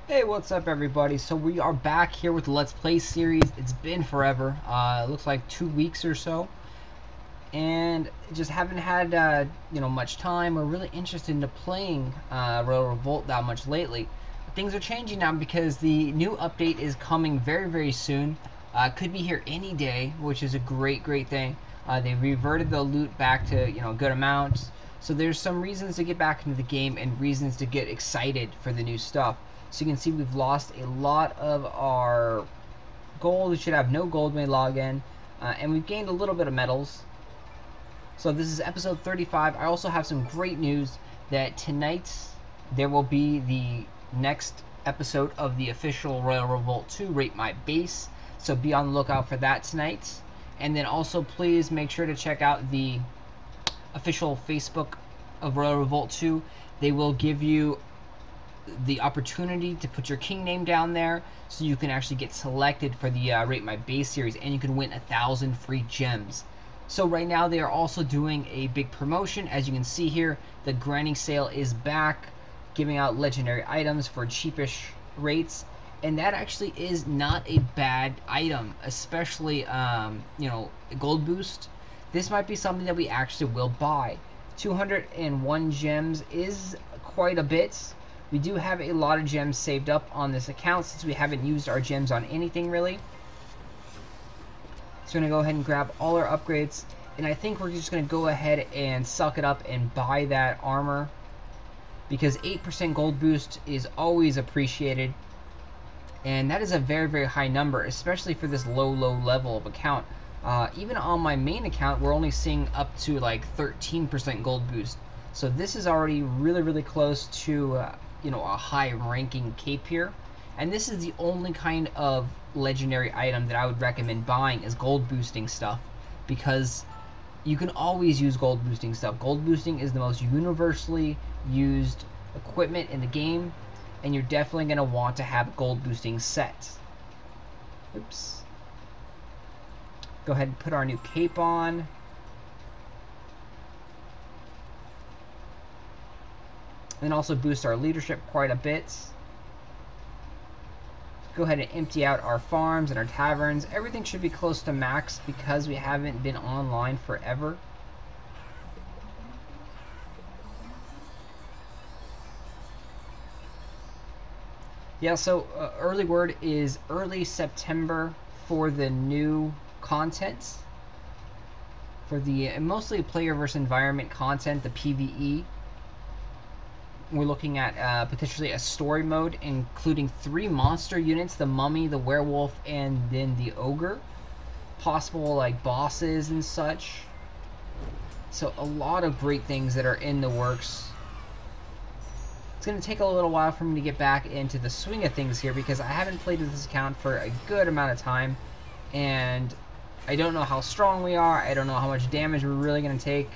Hey, what's up everybody? So we are back here with the Let's Play series. It's been forever. It looks like 2 weeks or so. And just haven't had, much time or really interested into playing Royal Revolt that much lately. Things are changing now because the new update is coming very, very soon. Could be here any day, which is a great, great thing. They reverted the loot back to, good amounts. So there's some reasons to get back into the game and reasons to get excited for the new stuff. So you can see we've lost a lot of our gold. We should have no gold when we log in. And we've gained a little bit of metals. So this is episode 35. I also have some great news that tonight there will be the next episode of the official Royal Revolt 2 Rate My Base. So be on the lookout for that tonight. And then also please make sure to check out the official Facebook of Royal Revolt 2. They will give you the opportunity to put your king name down there so you can actually get selected for the Rate My Base series, and you can win 1,000 free gems. So right now they are also doing a big promotion. As you can see here, the grinding sale is back, giving out legendary items for cheapish rates, and that actually is not a bad item, especially gold boost. This might be something that we actually will buy. 201 gems is quite a bit. We do have a lot of gems saved up on this account since we haven't used our gems on anything really. So we're going to go ahead and grab all our upgrades. And I think we're just going to go ahead and suck it up and buy that armor. Because 8% gold boost is always appreciated. And that is a very, very high number, especially for this low level of account. Even on my main account, we're only seeing up to like 13% gold boost. So this is already really, really close to a high ranking cape here, and this is the only kind of legendary item that I would recommend buying is gold boosting stuff, because you can always use gold boosting stuff. Gold boosting is the most universally used equipment in the game, and you're definitely going to want to have gold boosting sets. Oops. Go ahead and put our new cape on. And also boost our leadership quite a bit. Go ahead and empty out our farms and our taverns. Everything should be close to max because we haven't been online forever. Yeah, so early word is early September for the new content. For the mostly player versus environment content, the PvE. We're looking at potentially a story mode, including 3 monster units, the mummy, the werewolf, and then the ogre. Possible like bosses and such. So a lot of great things that are in the works. It's going to take a little while for me to get back into the swing of things here because I haven't played with this account for a good amount of time. And I don't know how strong we are. I don't know how much damage we're really going to take.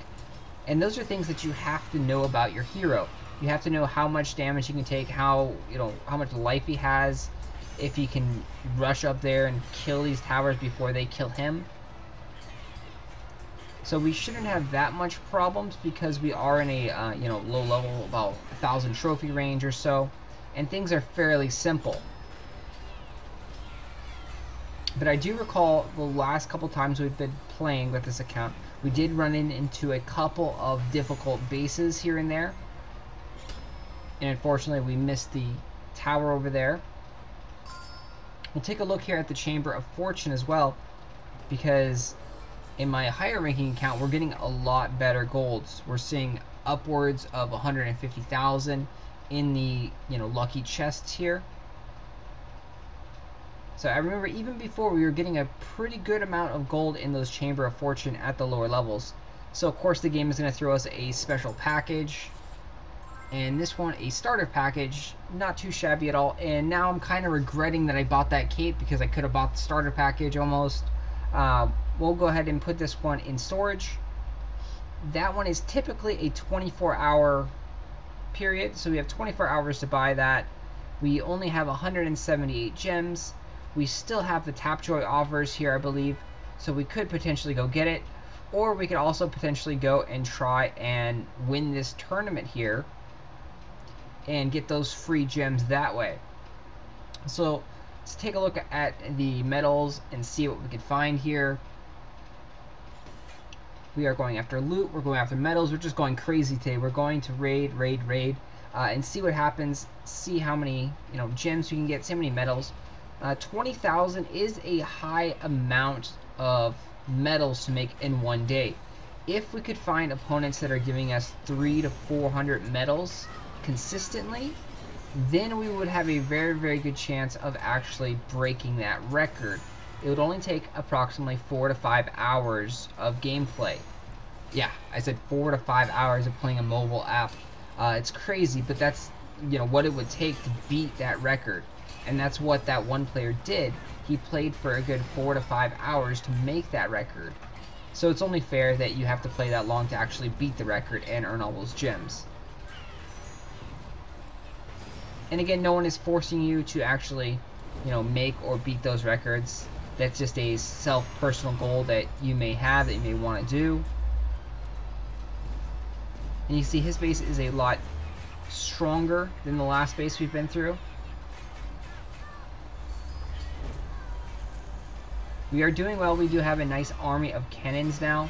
And those are things that you have to know about your hero. You have to know how much damage he can take, how much life he has, if he can rush up there and kill these towers before they kill him. So we shouldn't have that much problems because we are in a low level, about 1,000 trophy range or so, and things are fairly simple. But I do recall the last couple times we've been playing with this account, we did run into a couple of difficult bases here and there. And unfortunately we missed the tower over there. We'll take a look here at the Chamber of Fortune as well, because in my higher ranking account we're getting a lot better golds. We're seeing upwards of 150,000 in the lucky chests here. So I remember even before we were getting a pretty good amount of gold in those Chamber of Fortune at the lower levels. So of course the game is going to throw us a special package. And this one, a starter package, not too shabby at all. And now I'm kind of regretting that I bought that cape because I could have bought the starter package almost. We'll go ahead and put this one in storage. That one is typically a 24-hour period, so we have 24 hours to buy that. We only have 178 gems. We still have the Tapjoy offers here, I believe, so we could potentially go get it. Or we could also potentially go and try and win this tournament here and get those free gems that way. So let's take a look at the medals and see what we can find here. We are going after loot, we're going after medals, we're just going crazy today. We're going to raid, and see what happens, see how many gems we can get, see how many medals. 20,000 is a high amount of medals to make in one day. If we could find opponents that are giving us 300 to 400 medals consistently, then we would have a very, very good chance of actually breaking that record. It would only take approximately 4 to 5 hours of gameplay. Yeah, I said 4 to 5 hours of playing a mobile app. It's crazy, but that's what it would take to beat that record. And that's what that one player did. He played for a good 4 to 5 hours to make that record. So it's only fair that you have to play that long to actually beat the record and earn all those gems. And again, no one is forcing you to actually, make or beat those records. That's just a personal goal that you may have, that you may want to do. And you see his base is a lot stronger than the last base we've been through. We are doing well. We do have a nice army of cannons now.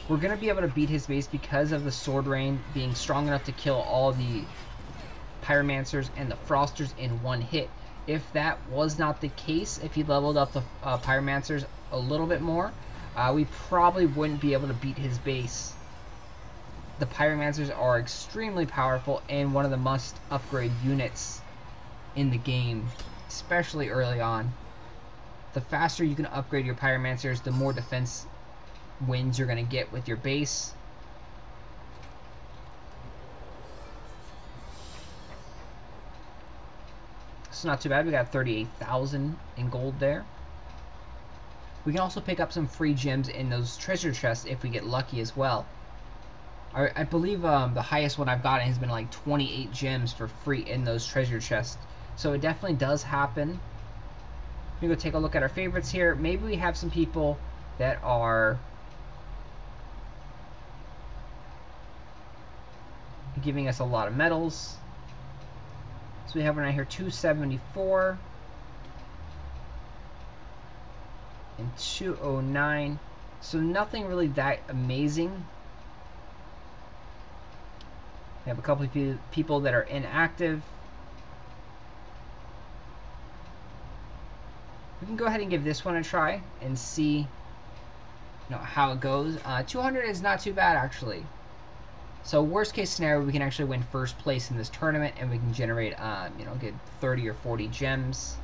We're going to be able to beat his base because of the sword rain being strong enough to kill all the pyromancers and the frosters in one hit. If that was not the case, if he leveled up the pyromancers a little bit more, we probably wouldn't be able to beat his base. The pyromancers are extremely powerful and one of the must upgrade units in the game, especially early on. The faster you can upgrade your pyromancers, the more defense wins you're going to get with your base. It's not too bad. We got 38,000 in gold there. We can also pick up some free gems in those treasure chests if we get lucky as well. I believe the highest one I've gotten has been like 28 gems for free in those treasure chests. So it definitely does happen. We go take a look at our favorites here. Maybe we have some people that are giving us a lot of medals. So we have one right here, 274 and 209. So nothing really that amazing. We have a couple of people that are inactive. We can go ahead and give this one a try and see how it goes. 200 is not too bad actually. So worst case scenario, we can actually win first place in this tournament and we can generate get 30 or 40 gems.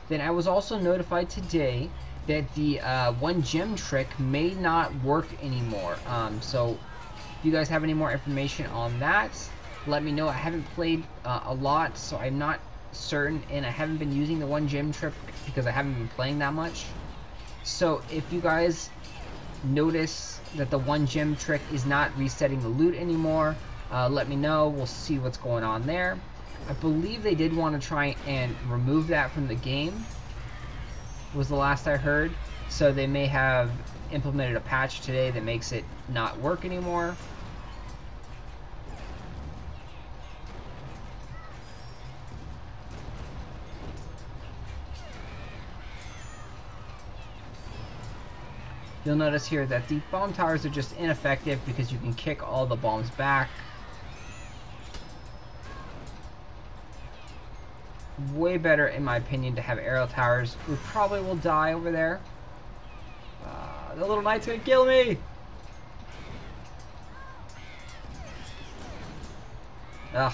Then I was also notified today that the one gem trick may not work anymore. So if you guys have any more information on that, let me know. I haven't played a lot, so I'm not certain, and I haven't been using the one gem trick because I haven't been playing that much. So if you guys notice that the one gem trick is not resetting the loot anymore, let me know. We'll see what's going on there. I believe they did want to try and remove that from the game, was the last I heard. So they may have implemented a patch today that makes it not work anymore. You'll notice here that the bomb towers are just ineffective because you can kick all the bombs back. Way better, in my opinion, to have arrow towers. We probably will die over there. The little knight's gonna kill me! Ugh.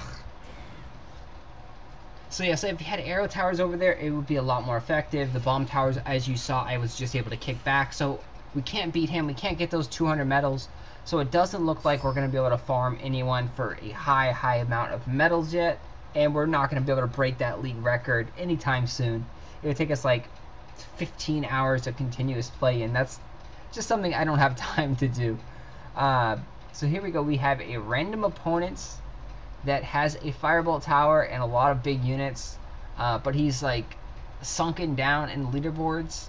So yeah, so if you had arrow towers over there, it would be a lot more effective. The bomb towers, as you saw, I was just able to kick back. So we can't beat him. We can't get those 200 medals. So it doesn't look like we're going to be able to farm anyone for a high amount of medals yet. And we're not going to be able to break that league record anytime soon. It would take us like 15 hours of continuous play, and that's just something I don't have time to do. So here we go. We have a random opponent that has a firebolt tower and a lot of big units, but he's like sunken down in leaderboards.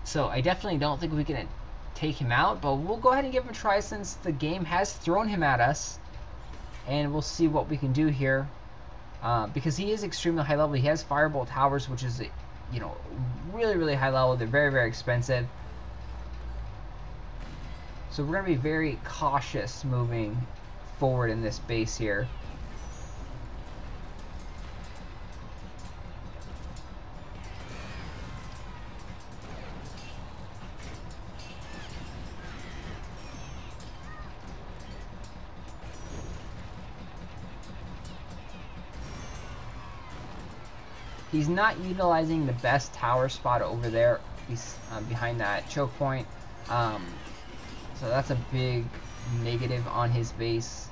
So I definitely don't think we can take him out, but we'll go ahead and give him a try since the game has thrown him at us. And we'll see what we can do here. Because he is extremely high level. He has Firebolt Towers, which is, you know, really, really high level. They're very, very expensive. So we're going to be very cautious moving forward in this base here. He's not utilizing the best tower spot over there. He's behind that choke point. So that's a big negative on his base.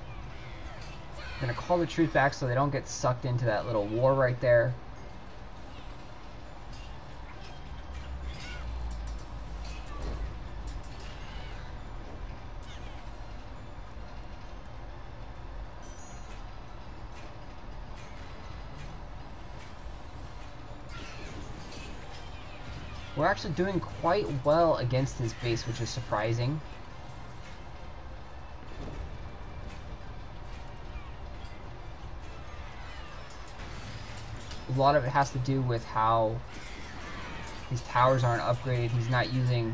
I'm going to call the troops back so they don't get sucked into that little war right there. We're actually doing quite well against his base, which is surprising. A lot of it has to do with how his towers aren't upgraded. He's not using,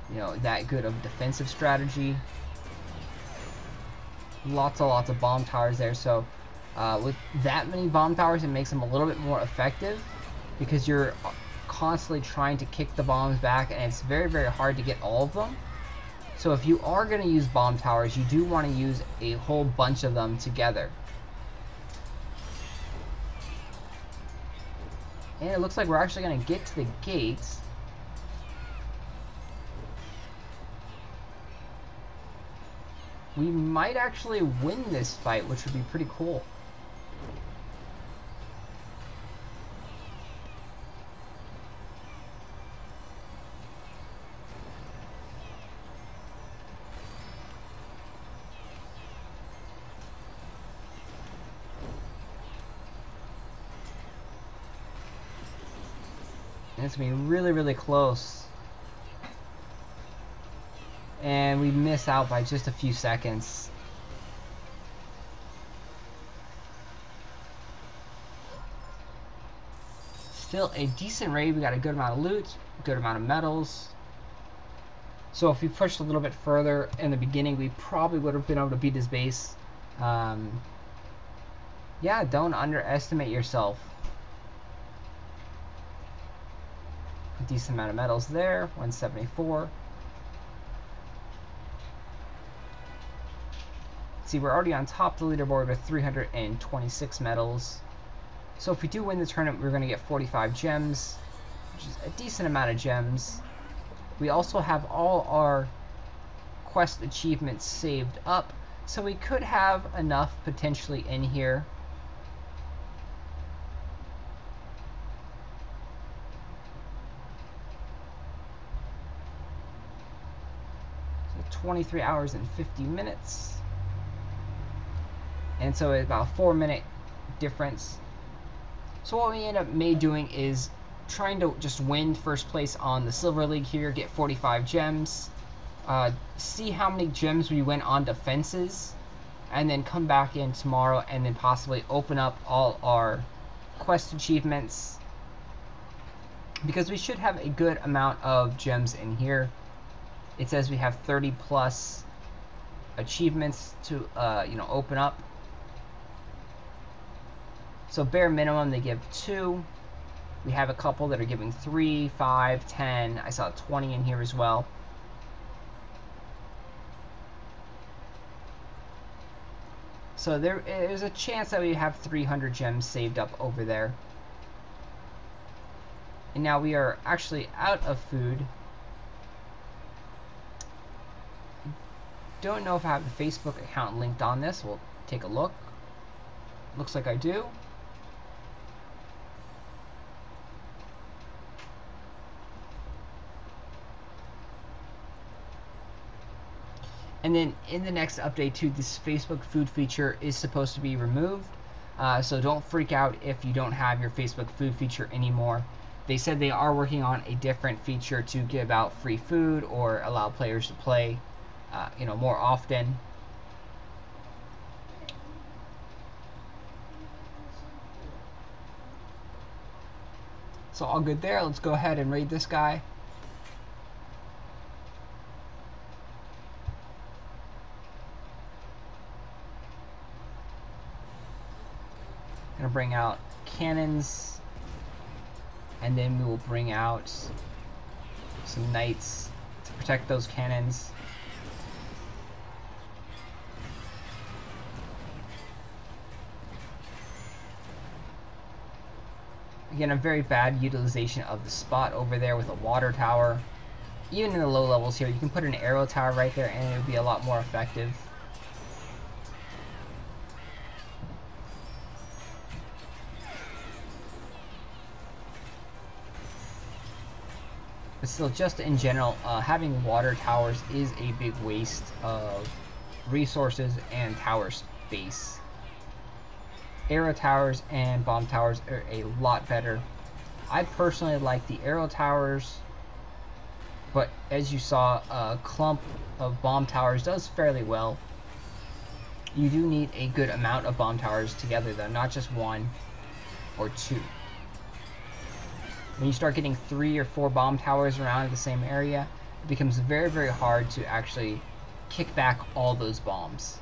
you know, that good of defensive strategy. Lots of bomb towers there. So with that many bomb towers, it makes him a little bit more effective because you're constantly trying to kick the bombs back, and it's very, very hard to get all of them. So if you are going to use bomb towers, you do want to use a whole bunch of them together. And it looks like we're actually going to get to the gates. We might actually win this fight, which would be pretty cool. It's going to be really, really close. And we miss out by just a few seconds. Still a decent raid. We got a good amount of loot, good amount of medals. So if we pushed a little bit further in the beginning, we probably would have been able to beat his base. Yeah, don't underestimate yourself. Decent amount of medals there, 174. See, we're already on top of the leaderboard with 326 medals. So if we do win the tournament, we're going to get 45 gems, which is a decent amount of gems. We also have all our quest achievements saved up, so we could have enough potentially in here. 23 hours and 50 minutes. And so it's about a 4-minute difference. So what we end up doing is trying to just win first place on the Silver League here, get 45 gems, see how many gems we win on defenses, and then come back in tomorrow and then possibly open up all our quest achievements, because we should have a good amount of gems in here. It says we have 30 plus achievements to open up. So bare minimum they give 2. We have a couple that are giving 3, 5, 10. I saw 20 in here as well. So there's a chance that we have 300 gems saved up over there. And now we are actually out of food. Don't know if I have the Facebook account linked on this. We'll take a look. Looks like I do. And then in the next update too, this Facebook food feature is supposed to be removed. So don't freak out if you don't have your Facebook food feature anymore. They said they are working on a different feature to give out free food or allow players to play, more often. So all good there. Let's go ahead and raid this guy. Gonna bring out cannons, and then we will bring out some knights to protect those cannons. Again, a very bad utilization of the spot over there with a water tower. Even in the low levels here, you can put an arrow tower right there and it would be a lot more effective. But still, just in general, having water towers is a big waste of resources and tower space. Arrow towers and bomb towers are a lot better. I personally like the arrow towers, but as you saw, a clump of bomb towers does fairly well. You do need a good amount of bomb towers together though, not just one or two. When you start getting 3 or 4 bomb towers around the same area, it becomes very, very hard to actually kick back all those bombs.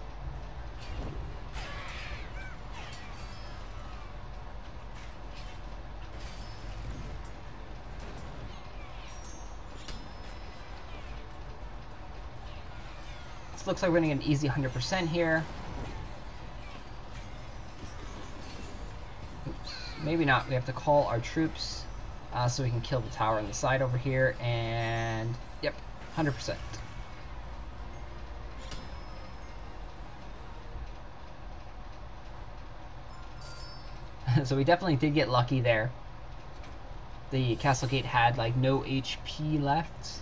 This looks like we're going to get an easy 100% here. Oops. Maybe not. We have to call our troops. So we can kill the tower on the side over here, and yep, 100%. So we definitely did get lucky there. The castle gate had like no HP left.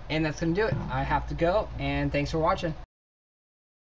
And that's going to do it. I have to go, and thanks for watching.